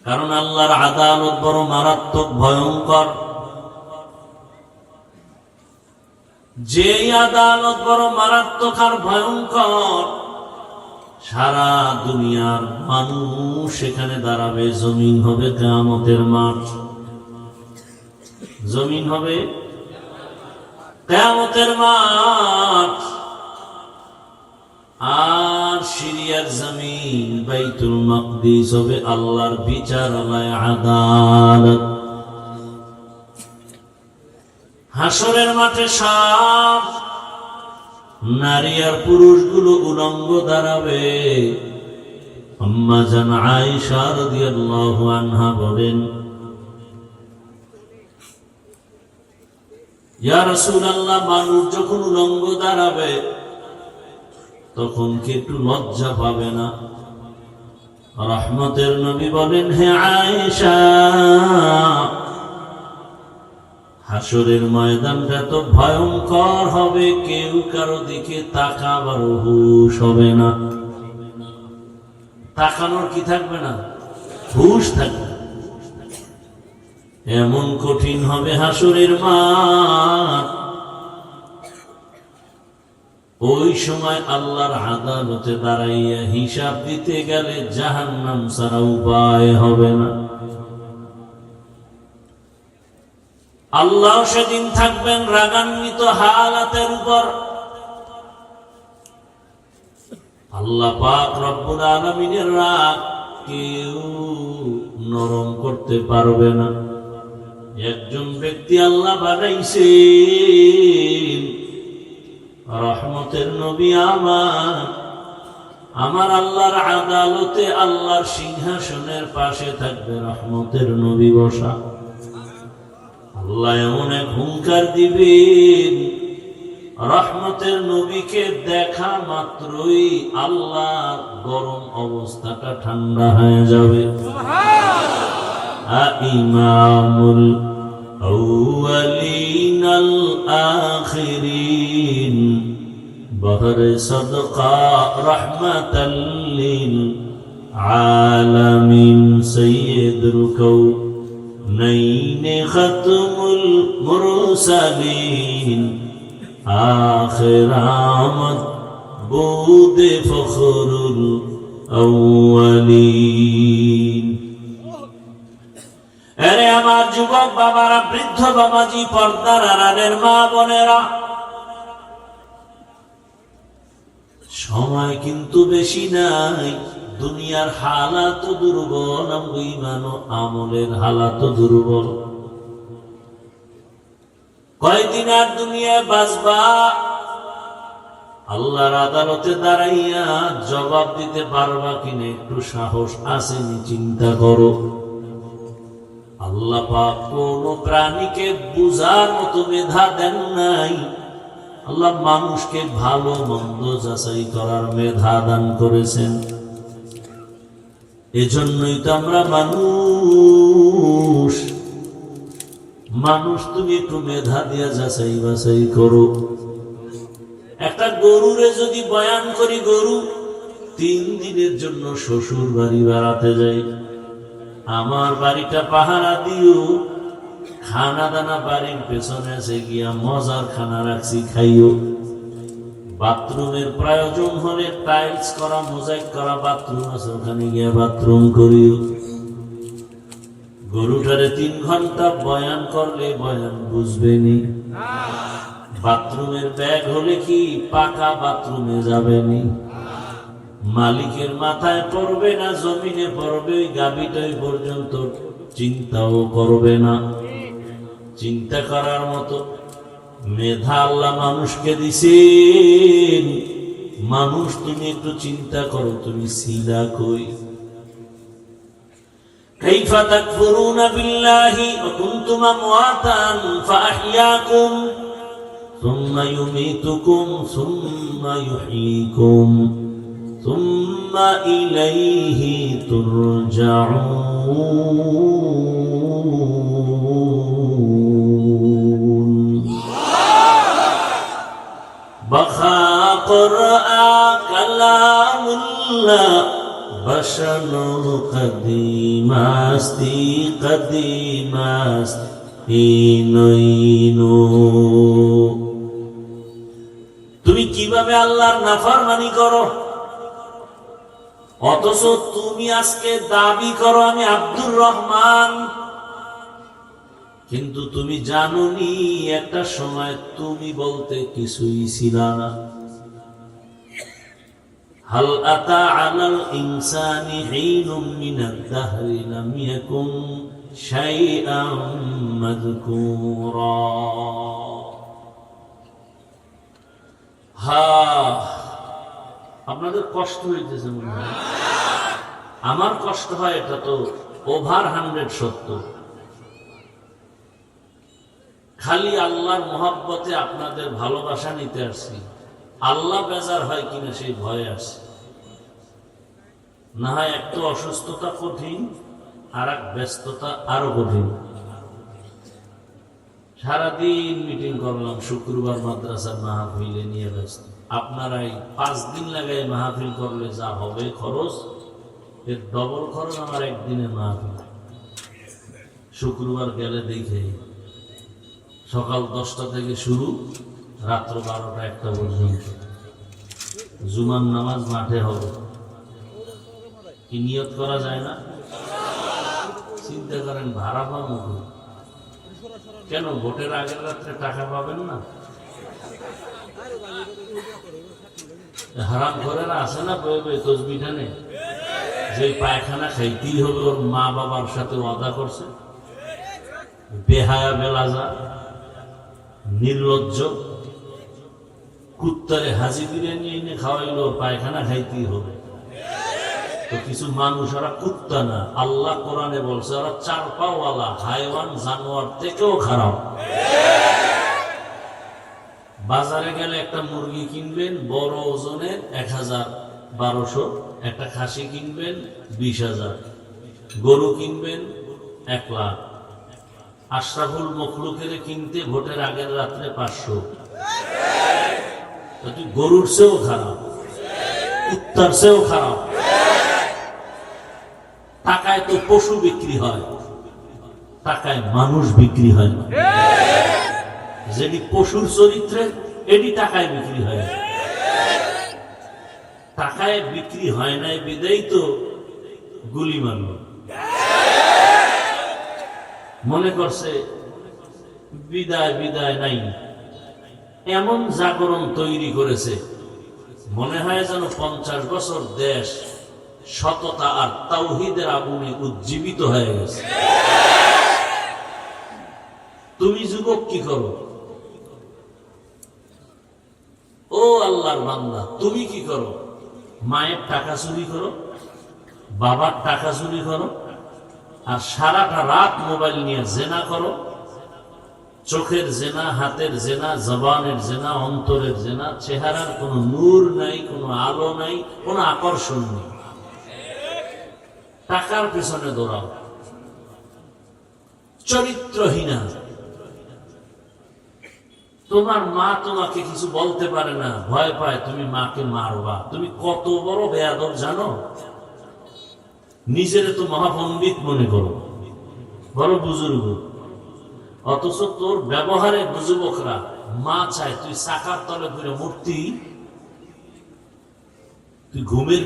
কারণ আল্লাহর আদালত বড় মারাত্মক ভয়ঙ্কর। যে আদালত বড় মারাত্মক আর ভয়ঙ্কর, সারা দুনিয়ার মানুষ সেখানে দাঁড়াবে। জমিন হবে কিয়ামতের মাঠ, জমিন হবে কিয়ামতের মাঠ। আর সিরিয়ার জমিন বাইতুল মাকদিস হবে আল্লাহর বিচারালয়, আদালত। হাসরের মাঠে সব নারী আর পুরুষগুলো উলঙ্গ দাঁড়াবে। আম্মা জান আয়েশা রাদিয়াল্লাহু আনহা বলেন, ইয়া রাসূলুল্লাহ, মানুষ যখন উলঙ্গ দাঁড়াবে তখন কি একটু লজ্জা পাবে না? রহমতের নবী বলেন, হে আয়েশা, হাসরের ময়দানটা তো ভয়ঙ্কর হবে, কেউ কারো দিকে তাকাবার হুঁশ হবে না। তাকানোর কি থাকবে না? হুঁশ থাকবে। এমন কঠিন হবে হাসরের মাঠ। ওই সময় আল্লাহর আদালতে দাঁড়াইয়া হিসাব দিতে গেলে জাহান্নাম ছাড়া উপায় হবে না। আল্লাহ সেদিন থাকবেন রাগান্বিত হালাতের উপর। আল্লাহ পাক রব্বুল আলামিনের রাগ কেউ নরম করতে পারবে না। একজন ব্যক্তি আল্লাহ বানাইছেন, রহমতের নবী আমার আল্লাহর আদালতে আল্লাহর সিংহাসনের পাশে থাকবে রহমতের নবী বসা। আল্লাহ এমন এক হুঙ্কার দিবেন, রহমতের নবীকে দেখা মাত্রই আল্লাহর গরম অবস্থাটা ঠান্ডা হয়ে যাবে। ইমামুল আউয়ালিন আল আখিরিন বহর সদকা রহমাতাল লিল আলামিন সাইয়্যিদুল কাউনাইন খাতমুল মুরসালিন আখির আমদ বুদে ফখরুল আউয়ালিন। আরে আমার যুবক বাবারা, বৃদ্ধ বাবাজি, পর্দার আড়ালের মা বোনেরা, সময় কিন্তু বেশি নাই। দুনিয়ার হালাত দুর্বল, ইমান ও আমলের হালাত দুর্বল। কয়দিন আর দুনিয়ায় বাঁচবা? আল্লাহর আদালতে দাঁড়াইয়া জবাব দিতে পারবা কিনা একটু সাহস আসেনি? চিন্তা করো। আল্লাহ পাক কোন প্রাণীকে বুঝার মতো মেধা দেন নাই। আল্লাহ মানুষকে ভালো মন্দ যাচাই করার মেধা দান করেছেন। এজন্যই তো আমরা মানুষ। তুমি একটু মেধা দিয়া যাচাই বাছাই করো। একটা গরুরে যদি বয়ান করি, গরু 3 দিনের জন্য শ্বশুর বাড়ি বেড়াতে যায়, আমার বাড়িটা পাহারা দিও, খানা দানা বাড়ির পেছনে আছে গিয়া মজার খানা রাখছি, খাইও। বাথরুমের প্রয়োজন হলে টাইলস করা, মোজাইক করা বাথরুম আছে, ওখানে গিয়া বাথরুম করিও। গরুটারে 3 ঘন্টা বয়ান করলে বয়ান বুঝবেনি। বাথরুমের ব্যাগ হলে কি পাকা বাথরুমে যাবেনি? মালিকের মাথায় পড়বে না, জমিনে পড়বে, ওই গাভীটাই পর্যন্ত চিন্তাও করবে না। চিন্তা করার মতো মেধা আল্লাহ মানুষকে দিছেন। মানুষ, তুমি একটু চিন্তা করো, তুমি ছিলা কই? কাইফা তাকফুরুনা বিল্লাহি ওয়া কুনতুম আমওয়াতান ফাআহইয়াকুম সুম্মা ইউমীতুকুম সুম্মা ইউহয়ীকুম সুম্মা ইলাইহি তুরজাউন। বাখা কুরআন কালামুল্লাহ বসনো কদিমাস্তি কদিমাস্তি নইনো। তুমি কিভাবে আল্লাহর নাফরমানি করো, অথচ তুমি আজকে দাবি করো আমি আব্দুর রহমান, কিন্তু তুমি জানোনি একটা সময় তুমি বলতে কিছুই ছিল না। হাল আতা আলাল ইনসানি হিনুম মিনাদ দাহরি লাম ইয়াকুন শাইআম মাযকুরা। আপনাদের কষ্ট হইতেছে মনে হয়, আমার কষ্ট হয়, এটা তো ওভার 100 সত্য। খালি আল্লাহর মহব্বতে আপনাদের ভালোবাসা নিতে আসছি, আল্লাহ বেজার হয় কিনা সেই ভয়ে আসছে। না হয় একটা অসুস্থতা কঠিন, আর এক ব্যস্ততা আরো কঠিন। সারাদিন মিটিং করলাম, শুক্রবার মাদ্রাসার মাহফিলে নিয়ে ব্যস্ত। আপনারাই 5 দিন লাগাই মাহফিল করলে যা হবে খরচ, এর ডবল খরচ আমার একদিনের মাহফিল। শুক্রবার গেলে দেখে সকাল 10টা থেকে শুরু, রাত্র 12টা-1টা পর্যন্ত। জুমার নামাজ মাঠে হবে, কি নিয়ত করা যায় না? চিন্তা করেন ভাড়া পাবো কেন? ভোটের আগের রাত্রে টাকা পাবেন না? হারাম ঘরেরা আছে না তসবিঠানে, যে পায়খানা খাইতেই হবে, ওর মা বাবার সাথে ওয়াদা করছে। বেহায়া বেলাজা, নির্লজ্জ, কুত্তারে হাজি বিরিয়ানি এনে খাওয়াইলো, পায়খানা খাইতেই হবে। তো কিছু মানুষ, ওরা কুত্তা না, আল্লাহ কোরআনে বলছে ওরা 4 পাওয়ালা হাইওয়ান, জানোয়ার থেকেও খারাপ। বাজারে গেলে একটা মুরগি কিনবেন বড় ওজনের 1000-1200, একটা খাসি কিনবেন 20,000, গরু কিনবেন 1 লাখ। আশরাফুল মখলুকের কিনতে ভোটের আগের রাত্রে 500। গরুর চেয়েও খারাপ, কুত্তার চেয়েও খারাপ। টাকায় তো পশু বিক্রি হয়, টাকায় মানুষ বিক্রি হয় না। যেটি পশুর চরিত্রে, এটি টাকায় বিক্রি হয়। টাকায় বিক্রি হয় নাই বিদায় তো গুলি মারল, মনে করছে বিদায় বিদায় নাই। এমন জাগরণ তৈরি করেছে, মনে হয় যেন 50 বছর দেশ সততা আর তাওহীদের আগুনে উজ্জীবিত হয়ে গেছে। তুমি যুবক কি করো? ও আল্লাহর বান্দা, তুমি কি করো? মায়ের টাকা চুরি করো, বাবার টাকা চুরি করো, আর সারাটা রাত মোবাইল নিয়ে জেনা করো। চোখের জেনা, হাতের জেনা, জবানের জেনা, অন্তরের জেনা। চেহারার কোনো নূর নাই, কোনো আলো নাই, কোনো আকর্ষণ নেই। টাকার পেছনে দৌড়াও, চরিত্রহীনা। তোমার মা তোমাকে কিছু বলতে পারে না, ভয় পায় তুমি মাকে মারবা। তুমি কত বড় বেয়াদব জানো? নিজের তো মহাপণ্ডিত মনে করো, বড় বুজুর্গ, অথচ তোর ব্যবহারে যুবকরা মা চায় তুই চাকার তলে ঘুরে মূর্তি, তুই ঘুমের